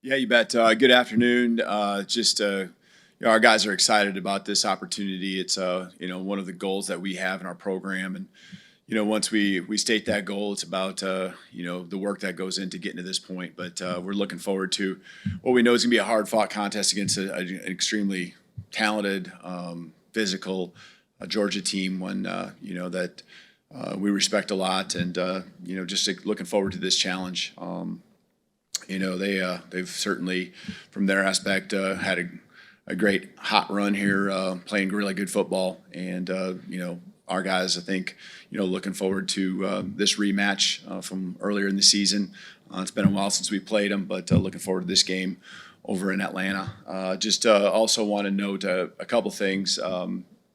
Yeah, you bet. Good afternoon. Our guys are excited about this opportunity. It's one of the goals that we have in our program, and once we state that goal, it's about the work that goes into getting to this point. But we're looking forward to what we know is going to be a hard fought contest against an extremely talented, physical Georgia team. One that we respect a lot, and just looking forward to this challenge. They've certainly, from their aspect, had a great hot run here, playing really good football, and our guys, I think, looking forward to this rematch from earlier in the season. It's been a while since we played them, but looking forward to this game over in Atlanta. Also want to note a couple things.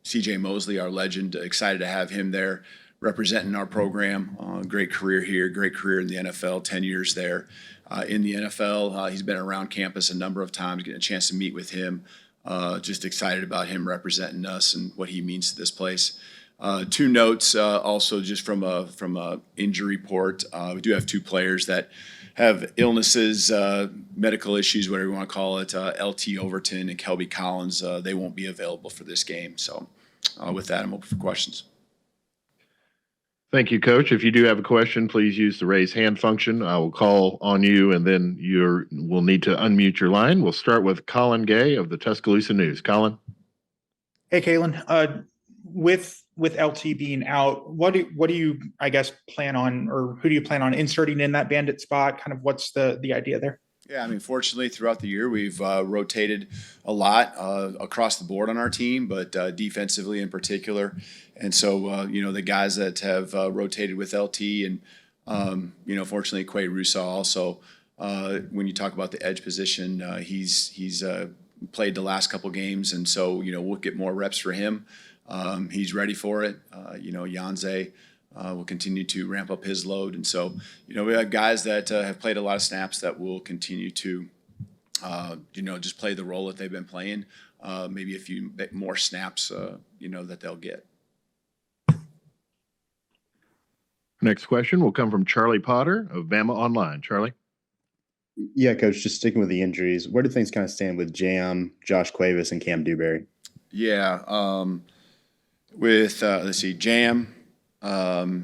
C.J. Mosley, our legend, excited to have him there representing our program. Great career here, great career in the NFL, 10 years there. In the NFL, he's been around campus a number of times, getting a chance to meet with him. Just excited about him representing us and what he means to this place. Two notes also just from a injury report. We do have two players that have illnesses, medical issues, whatever you want to call it. LT Overton and Kelby Collins. They won't be available for this game. So with that, I'm open for questions. Thank you, Coach. If you do have a question, please use the raise hand function. I will call on you, and then we'll need to unmute your line. We'll start with Colin Gay of the Tuscaloosa News. Colin. Hey, Kalen. With LT being out, what do you, I guess, plan on, or who do you plan on inserting in that bandit spot? Kind of what's the idea there? Yeah, I mean, fortunately, throughout the year, we've rotated a lot across the board on our team, but defensively in particular. And so, the guys that have rotated with LT and, fortunately, Quay Rusaw also, when you talk about the edge position, he's played the last couple games. And so, we'll get more reps for him. He's ready for it. Yanze will continue to ramp up his load. And so, we have guys that have played a lot of snaps that will continue to, just play the role that they've been playing. Maybe a few more snaps, that they'll get. Next question will come from Charlie Potter of Bama Online. Charlie? Yeah, Coach, just sticking with the injuries, where do things kind of stand with Jam, Josh Cuevas, and Cam Dewberry? Yeah, let's see, Jam,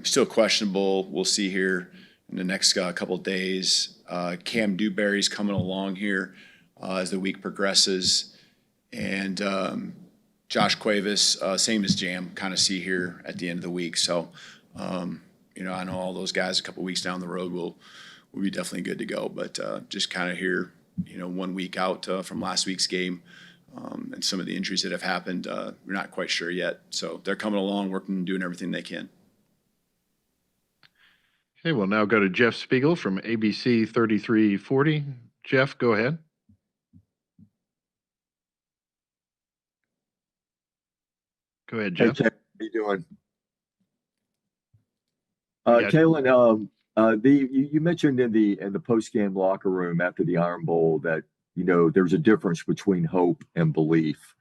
still questionable. We'll see here in the next couple of days. Cam Dewberry's coming along here as the week progresses. And Josh Cuevas, same as Jam, kind of see here at the end of the week. So, I know all those guys a couple weeks down the road will be definitely good to go. But just kind of here, 1 week out from last week's game, and some of the injuries that have happened, we're not quite sure yet. So they're coming along, working, doing everything they can. Okay, we'll now go to Jeff Spiegel from ABC 3340. Jeff, go ahead. Go ahead, Jeff. Hey, Jeff, how you doing? Yeah. Kalen, you mentioned in the post-game locker room after the Iron Bowl that there's a difference between hope and belief.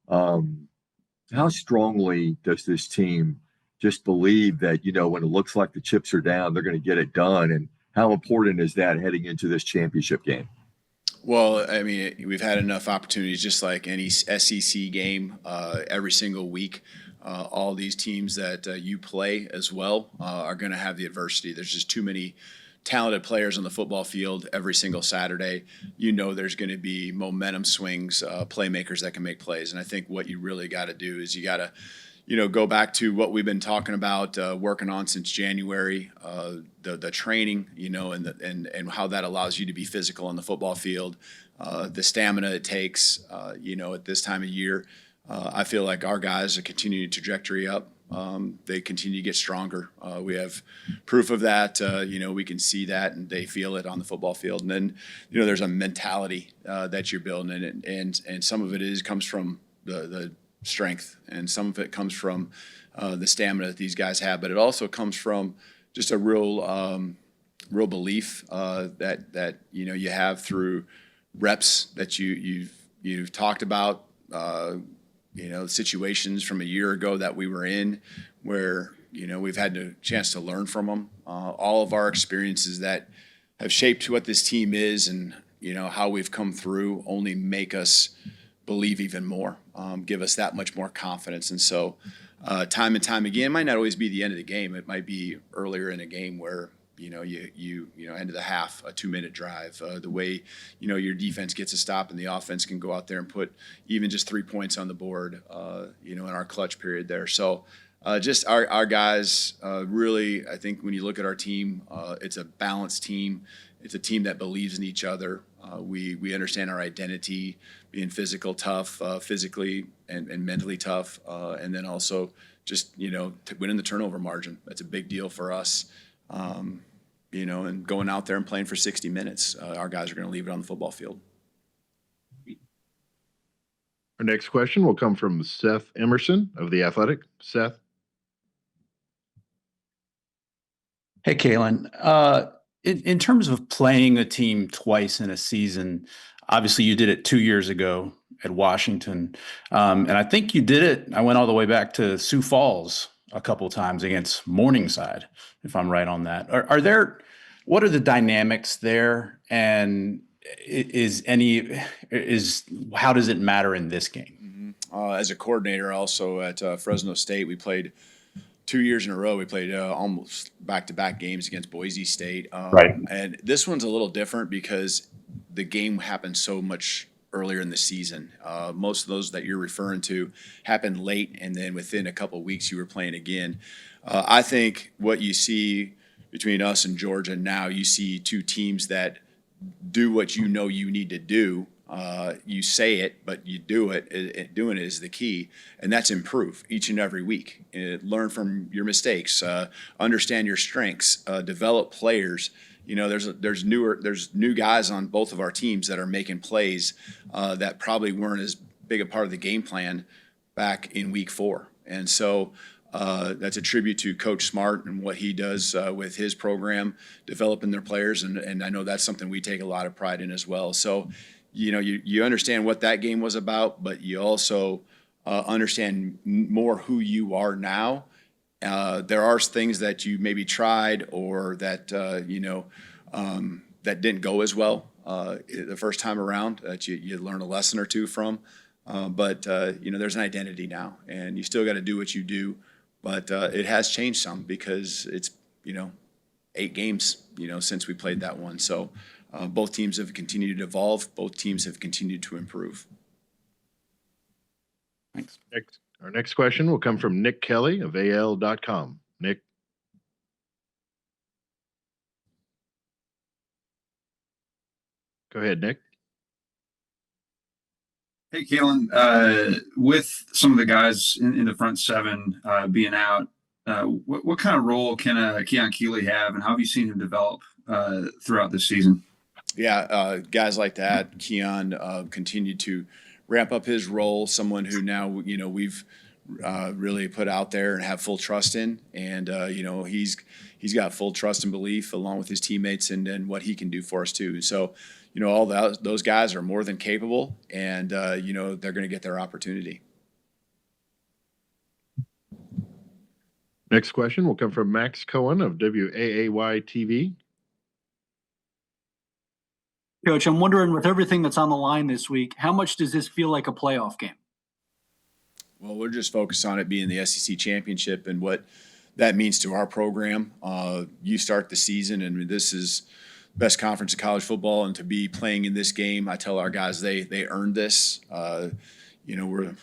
How strongly does this team just believe that when it looks like the chips are down, they're going to get it done, and how important is that heading into this championship game? Well, I mean, we've had enough opportunities, just like any SEC game, every single week. All these teams that you play as well are going to have the adversity. There's just too many talented players on the football field every single Saturday. There's going to be momentum swings, playmakers that can make plays. And I think what you really got to do is you got to, go back to what we've been talking about, working on since January, the training, and how that allows you to be physical on the football field, the stamina it takes, at this time of year. I feel like our guys are continuing trajectory up. They continue to get stronger. We have proof of that. We can see that, and they feel it on the football field. And then, there's a mentality that you're building, and some of it comes from the strength, and some of it comes from the stamina that these guys have. But it also comes from just a real belief that you have through reps that you've talked about. Situations from a year ago that we were in where, we've had a chance to learn from them. All of our experiences that have shaped what this team is and how we've come through only make us believe even more, give us that much more confidence. And so time and time again, it might not always be the end of the game. It might be earlier in a game where, end of the half, a 2-minute drive, the way, your defense gets a stop and the offense can go out there and put even just 3 points on the board, in our clutch period there. So just our guys, really, I think when you look at our team, it's a balanced team. It's a team that believes in each other. We understand our identity, being physically and mentally tough, and then also just winning the turnover margin. That's a big deal for us. And going out there and playing for 60 minutes, our guys are going to leave it on the football field. Our next question will come from Seth Emerson of The Athletic. Seth. Hey, Kalen. In terms of playing a team twice in a season, obviously you did it 2 years ago at Washington. And I think you did it. I went all the way back to Sioux Falls a couple of times against Morningside, if I'm right on that. What are the dynamics there? And how does it matter in this game? As a coordinator also at Fresno State, we played 2 years in a row. We played almost back-to-back games against Boise State. Right. And this one's a little different because the game happened so much earlier in the season. Most of those that you're referring to happened late, and then within a couple of weeks you were playing again. I think what you see between us and Georgia now, you see two teams that do what you need to do. You say it, but you do it. Doing it is the key, and that's improve each and every week. Learn from your mistakes. Understand your strengths. Develop players. There's new guys on both of our teams that are making plays that probably weren't as big a part of the game plan back in week 4, and so. That's a tribute to Coach Smart and what he does with his program, developing their players, and I know that's something we take a lot of pride in as well. So, you understand what that game was about, but you also understand more who you are now. There are things that you maybe tried or that that didn't go as well the first time around that you learn a lesson or two from. But there's an identity now, and you still got to do what you do. But it has changed some because it's 8 games since we played that one. So both teams have continued to evolve. Both teams have continued to improve. Thanks. Our next question will come from Nick Kelly of AL.com. Nick. Go ahead, Nick. Hey, Kalen, with some of the guys in the front seven being out, what kind of role can Keon Keeley have, and how have you seen him develop throughout this season? Yeah, guys like that, Keon continued to ramp up his role, someone who now, we've really put out there and have full trust in. And, he's got full trust and belief along with his teammates and what he can do for us too. So, all those guys are more than capable, and, they're going to get their opportunity. Next question will come from Max Cohen of WAAY TV. Coach, I'm wondering, with everything that's on the line this week, how much does this feel like a playoff game? Well, we're just focused on it being the SEC championship and what that means to our program. You start the season, and this is best conference of college football, and to be playing in this game, I tell our guys they earned this. We're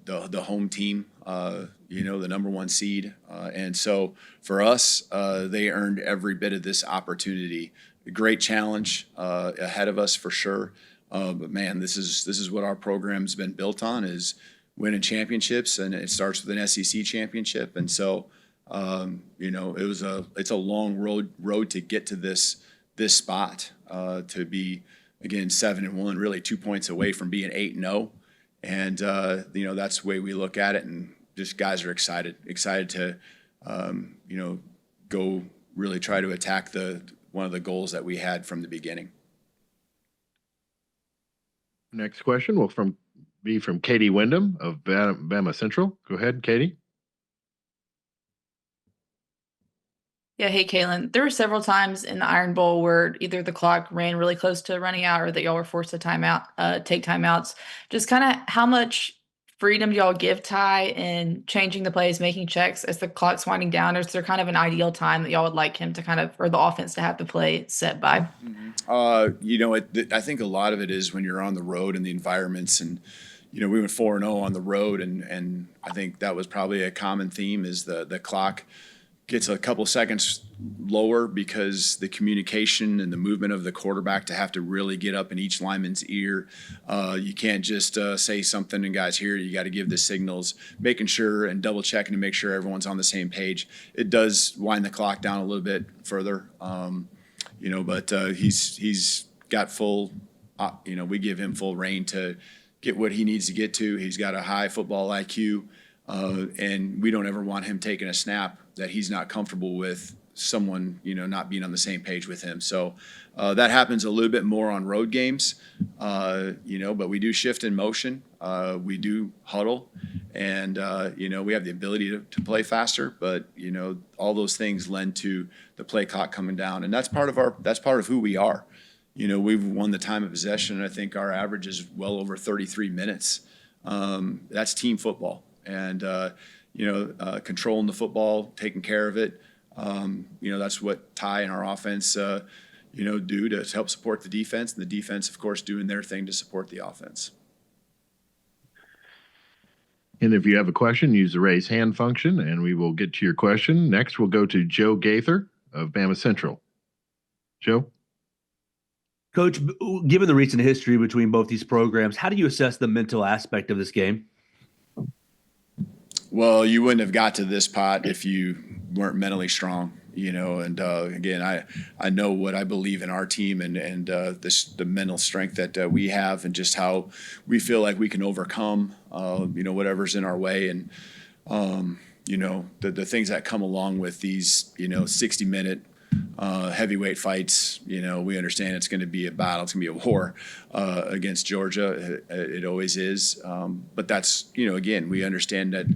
the home team, the number 1 seed, and so for us, they earned every bit of this opportunity. A great challenge ahead of us for sure. But man, this is what our program's been built on, is winning championships, and it starts with an SEC championship. And so, it's a long road to get to this spot, to be again 7-1, really 2 points away from being 8-0. And that's the way we look at it, and just guys are excited to go really try to attack one of the goals that we had from the beginning. Next question will be from Katie Wyndham of Bama Central. Go ahead, Katie. Yeah, hey, Kaylin. There were several times in the Iron Bowl where either the clock ran really close to running out or that y'all were forced to take timeouts. Just kind of how much freedom do y'all give Ty in changing the plays, making checks as the clock's winding down? Or is there kind of an ideal time that y'all would like him to kind of, or the offense to have the play set by? I think a lot of it is when you're on the road and the environments, and we went 4-0 on the road, and I think that was probably a common theme is the clock gets a couple seconds lower because the communication and the movement of the quarterback to have to really get up in each lineman's ear. You can't just say something and guys hear it. You got to give the signals, making sure and double checking to make sure everyone's on the same page. It does wind the clock down a little bit further, but he's got full, we give him full reign to get what he needs to get to. He's got a high football IQ, and we don't ever want him taking a snap that he's not comfortable with someone, not being on the same page with him. So that happens a little bit more on road games, but we do shift in motion. We do huddle, and, we have the ability to play faster, but, all those things lend to the play clock coming down. And that's part of who we are. We've won the time of possession, and I think our average is well over 33 minutes. That's team football. And, controlling the football, taking care of it. That's what Ty and our offense, do to help support the defense. And the defense, of course, doing their thing to support the offense. And if you have a question, use the raise hand function, and we will get to your question. Next, we'll go to Joe Gaither of Bama Central. Joe? Coach, given the recent history between both these programs, how do you assess the mental aspect of this game? Well, you wouldn't have got to this pot if you weren't mentally strong, and again, I know what I believe in our team and the mental strength that we have and just how we feel like we can overcome, whatever's in our way. And, the things that come along with these, 60-minute heavyweight fights, we understand it's going to be a battle. It's going to be a war against Georgia. It always is. But that's, again, we understand that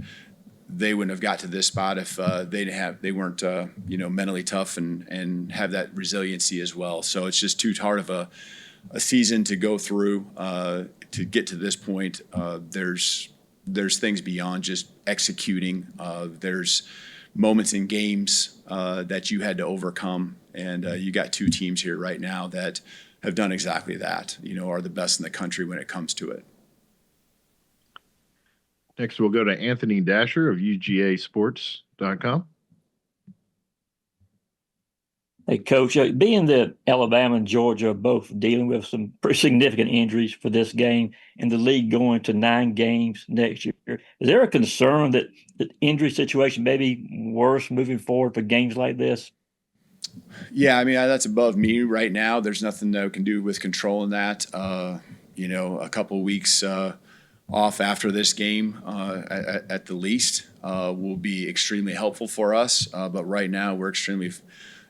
they wouldn't have got to this spot if they weren't mentally tough and have that resiliency as well. So it's just too hard of a season to go through to get to this point. There's things beyond just executing. There's moments in games that you had to overcome, and you got two teams here right now that have done exactly that. Are the best in the country when it comes to it. Next, we'll go to Anthony Dasher of UGAsports.com. Hey, Coach, being that Alabama and Georgia are both dealing with some pretty significant injuries for this game and the league going to 9 games next year, is there a concern that the injury situation may be worse moving forward for games like this? Yeah, that's above me right now. There's nothing that I can do with controlling that. A couple weeks off after this game at the least will be extremely helpful for us. But right now we're extremely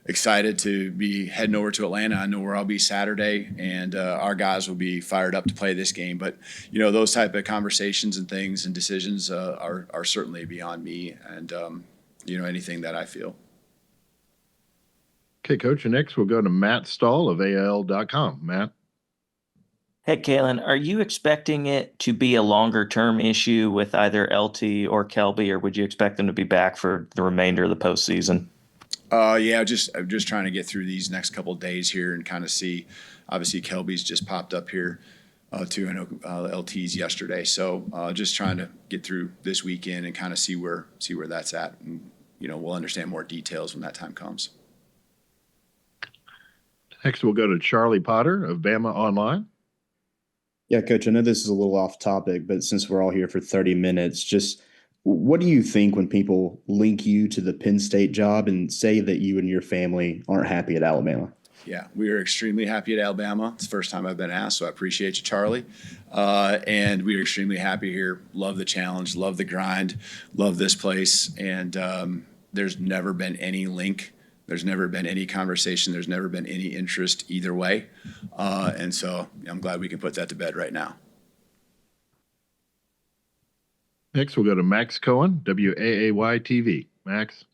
excited to be heading over to Atlanta. I know where I'll be Saturday, and our guys will be fired up to play this game. But, those type of conversations and things and decisions are certainly beyond me and, anything that I feel. Okay, Coach, and next we'll go to Matt Stahl of AL.com. Matt? Hey, Kalen, are you expecting it to be a longer-term issue with either LT or Kelby, or would you expect them to be back for the remainder of the postseason? I'm just trying to get through these next couple of days here and kind of see. Obviously, Kelby's just popped up here too. I know LT's yesterday, so just trying to get through this weekend and kind of see where that's at, and we'll understand more details when that time comes. Next, we'll go to Charlie Potter of Bama Online. Yeah, Coach, I know this is a little off topic, but since we're all here for 30 minutes, just what do you think when people link you to the Penn State job and say that you and your family aren't happy at Alabama? Yeah, we are extremely happy at Alabama. It's the first time I've been asked, so I appreciate you, Charlie. And we are extremely happy here. Love the challenge, love the grind, love this place. And there's never been any link. There's never been any conversation. There's never been any interest either way. And so I'm glad we can put that to bed right now. Next, we'll go to Max Cohen, WAAY TV. Max?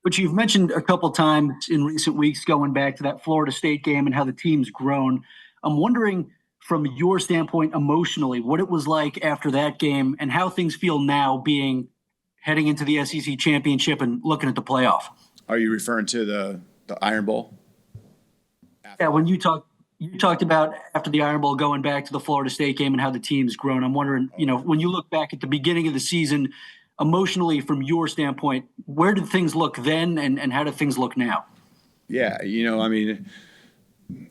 But you've mentioned a couple times in recent weeks going back to that Florida State game and how the team's grown. I'm wondering, from your standpoint, emotionally, what it was like after that game and how things feel now heading into the SEC championship and looking at the playoff. Are you referring to the Iron Bowl? Yeah, when you talked about after the Iron Bowl going back to the Florida State game and how the team's grown. I'm wondering, when you look back at the beginning of the season, emotionally, from your standpoint, where did things look then and how do things look now? Yeah,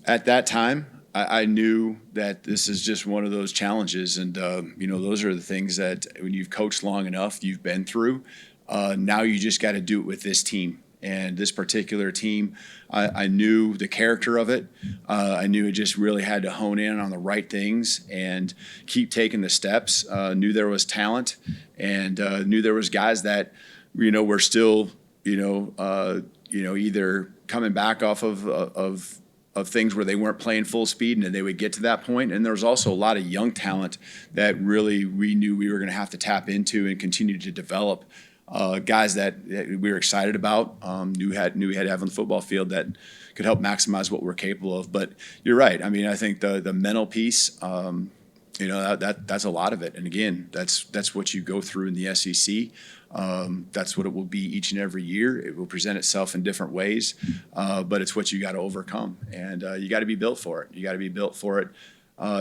at that time, I knew that this is just one of those challenges. And, those are the things that when you've coached long enough, you've been through. Now you just got to do it with this team. And this particular team, I knew the character of it. I knew it just really had to hone in on the right things and keep taking the steps. Knew there was talent and knew there was guys that, were still, either coming back off of things where they weren't playing full speed and they would get to that point. And there was also a lot of young talent that really we knew we were going to have to tap into and continue to develop. Guys that we were excited about, knew we had to have on the football field that could help maximize what we're capable of. But you're right. I mean, I think the mental piece, that's a lot of it. And again, that's what you go through in the SEC. That's what it will be each and every year. It will present itself in different ways, but it's what you got to overcome, and you got to be built for it. You got to be built for it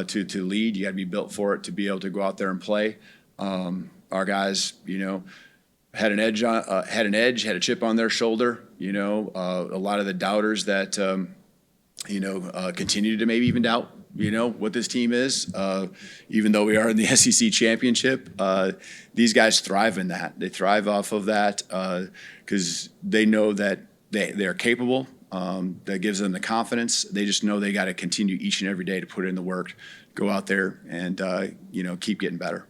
to lead. You got to be built for it to be able to go out there and play. Our guys, had an edge, had a chip on their shoulder. A lot of the doubters that continue to maybe even doubt what this team is, even though we are in the SEC championship. These guys thrive in that. They thrive off of that because they know that they're capable. That gives them the confidence. They just know they got to continue each and every day to put in the work, go out there and keep getting better.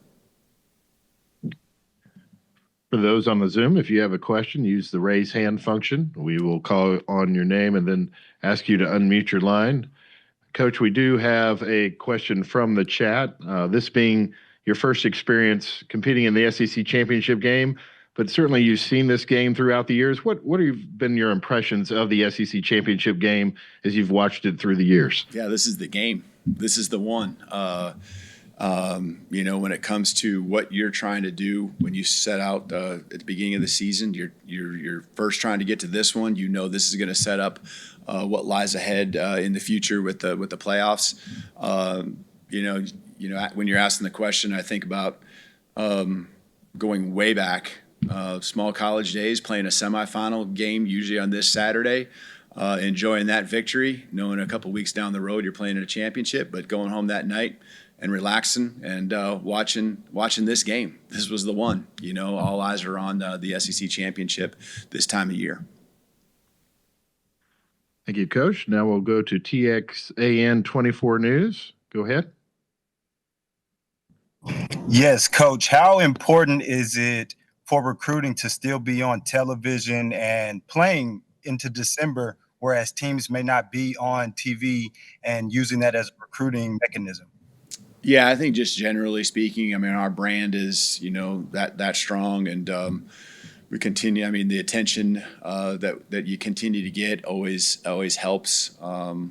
For those on the Zoom, if you have a question, use the raise hand function. We will call on your name and then ask you to unmute your line. Coach, we do have a question from the chat. This being your first experience competing in the SEC championship game, but certainly you've seen this game throughout the years. What have been your impressions of the SEC championship game as you've watched it through the years? Yeah, this is the game. This is the one. When it comes to what you're trying to do when you set out at the beginning of the season, you're first trying to get to this one. This is going to set up what lies ahead in the future with the playoffs. When you're asking the question, I think about going way back, small college days, playing a semifinal game usually on this Saturday. Enjoying that victory, knowing a couple weeks down the road you're playing in a championship, but going home that night and relaxing and watching this game. This was the one. All eyes are on the SEC championship this time of year. Thank you, Coach. Now we'll go to TXAN 24 News. Go ahead. Yes, Coach. How important is it for recruiting to still be on television and playing into December, whereas teams may not be on TV, and using that as a recruiting mechanism? Yeah, I think just generally speaking, our brand is, that strong, and we continue. The attention that you continue to get always helps. With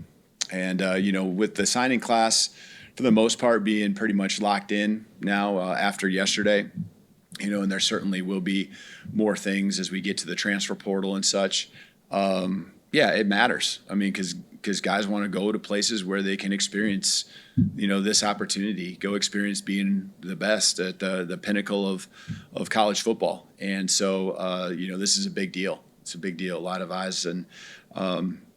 the signing class, for the most part, being pretty much locked in now after yesterday, and there certainly will be more things as we get to the transfer portal and such. It matters. Because guys want to go to places where they can experience, this opportunity, go experience being the best at the pinnacle of college football. And so, this is a big deal. It's a big deal. A lot of eyes, and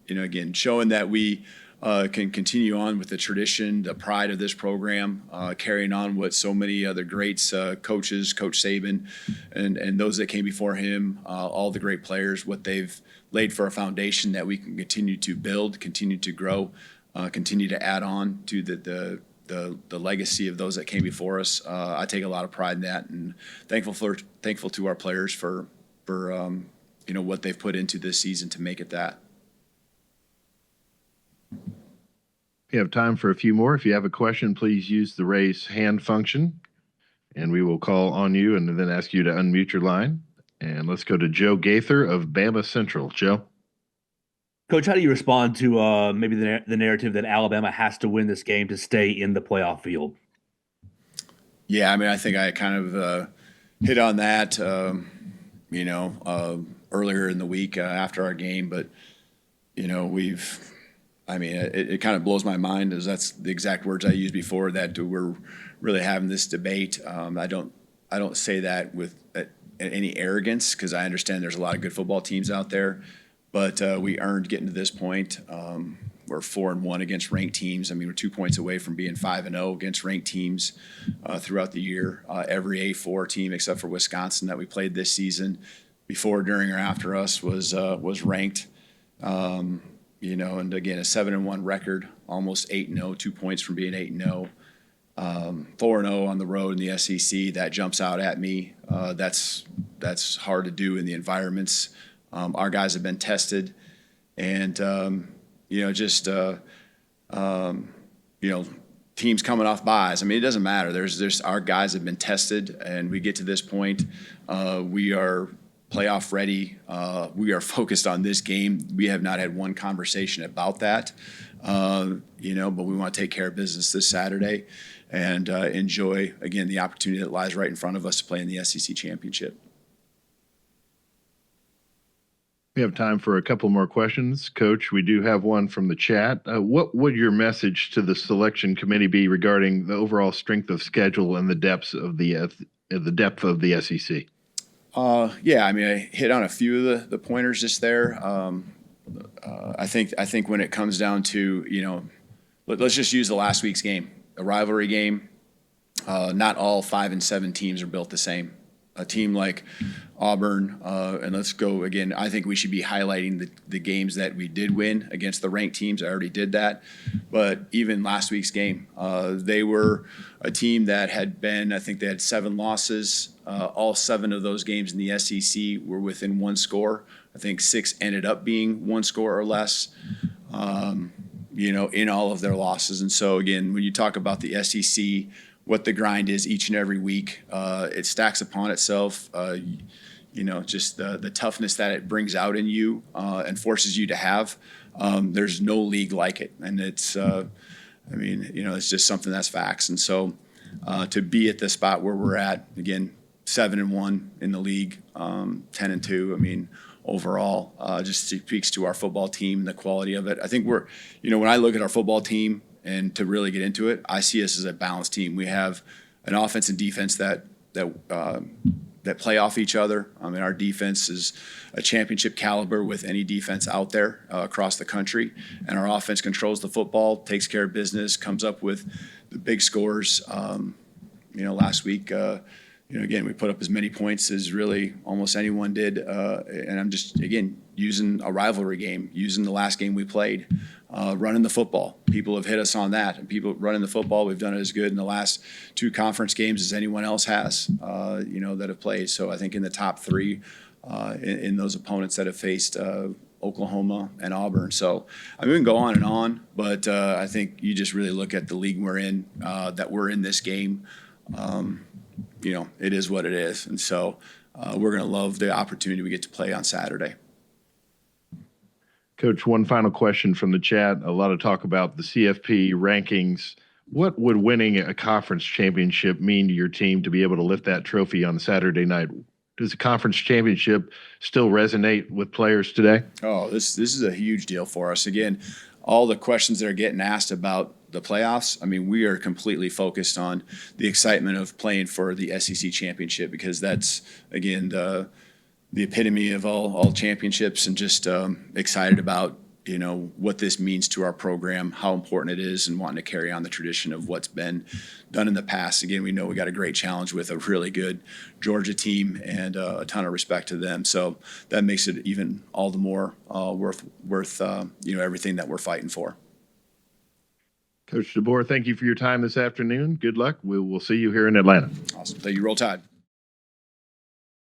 again, showing that we can continue on with the tradition, the pride of this program, carrying on what so many other greats, coaches, Coach Saban, and those that came before him, all the great players, what they've laid for a foundation that we can continue to build, continue to grow, continue to add on to the legacy of those that came before us. I take a lot of pride in that, and thankful to our players for what they've put into this season to make it that. We have time for a few more. If you have a question, please use the raise hand function, and we will call on you and then ask you to unmute your line. And let's go to Joe Gaither of Bama Central. Joe? Coach, how do you respond to maybe the narrative that Alabama has to win this game to stay in the playoff field? Yeah, I mean, I think I kind of hit on that, earlier in the week after our game. But, it kind of blows my mind, as that's the exact words I used before, that we're really having this debate. I don't say that with any arrogance, because I understand there's a lot of good football teams out there. But we earned getting to this point. We're 4-1 against ranked teams. I mean, we're 2 points away from being 5-0 against ranked teams throughout the year. Every A4 team except for Wisconsin that we played this season, before, during, or after us, was ranked. And again, a 7-1 record, almost 8-0, 2 points from being 8-0. 4-0 on the road in the SEC. That jumps out at me. That's hard to do in the environments. Our guys have been tested, and teams coming off buys. I mean, it doesn't matter. There's our guys have been tested, and we get to this point. We are playoff ready. We are focused on this game. We have not had one conversation about that, but we want to take care of business this Saturday and enjoy, again, the opportunity that lies right in front of us to play in the SEC championship. We have time for a couple more questions. Coach, we do have one from the chat. What would your message to the selection committee be regarding the overall strength of schedule and the depth of the SEC? I hit on a few of the pointers just there. I think when it comes down to, let's just use the last week's game, a rivalry game. Not all 5 and 7 teams are built the same. A team like Auburn, and let's go again, I think we should be highlighting the games that we did win against the ranked teams. I already did that. But even last week's game, they were a team that had been, I think they had 7 losses. All 7 of those games in the SEC were within 1 score. I think 6 ended up being 1 score or less, in all of their losses. And so, again, when you talk about the SEC, what the grind is each and every week, it stacks upon itself. Just the toughness that it brings out in you and forces you to have. There's no league like it, and it's it's just something that's facts. And so to be at the spot where we're at, again, 7-1 in the league, 10-2. I mean, overall, just speaks to our football team, the quality of it. I think we're, when I look at our football team, and to really get into it, I see us as a balanced team. We have an offense and defense that play off each other. I mean, our defense is a championship caliber with any defense out there across the country, and our offense controls the football, takes care of business, comes up with the big scores. Last week, again, we put up as many points as really almost anyone did, and I'm just, again, using a rivalry game, using the last game we played. Running the football. People have hit us on that. And people running the football, we've done it as good in the last 2 conference games as anyone else has, that have played. So I think in the top 3 in those opponents that have faced Oklahoma and Auburn. So I mean, we can go on and on, but I think you just really look at the league we're in, that we're in this game. It is what it is. And so we're going to love the opportunity we get to play on Saturday. Coach, one final question from the chat. A lot of talk about the CFP rankings. What would winning a conference championship mean to your team to be able to lift that trophy on Saturday night? Does the conference championship still resonate with players today? Oh, this is a huge deal for us. Again, all the questions that are getting asked about the playoffs, I mean, we are completely focused on the excitement of playing for the SEC championship, because that's, again, the epitome of all championships, and just excited about, what this means to our program, how important it is, and wanting to carry on the tradition of what's been done in the past. Again, we know we got a great challenge with a really good Georgia team, and a ton of respect to them. So that makes it even all the more worth everything that we're fighting for. Coach DeBoer, thank you for your time this afternoon. Good luck. We will see you here in Atlanta. Awesome. Thank you. Roll Tide.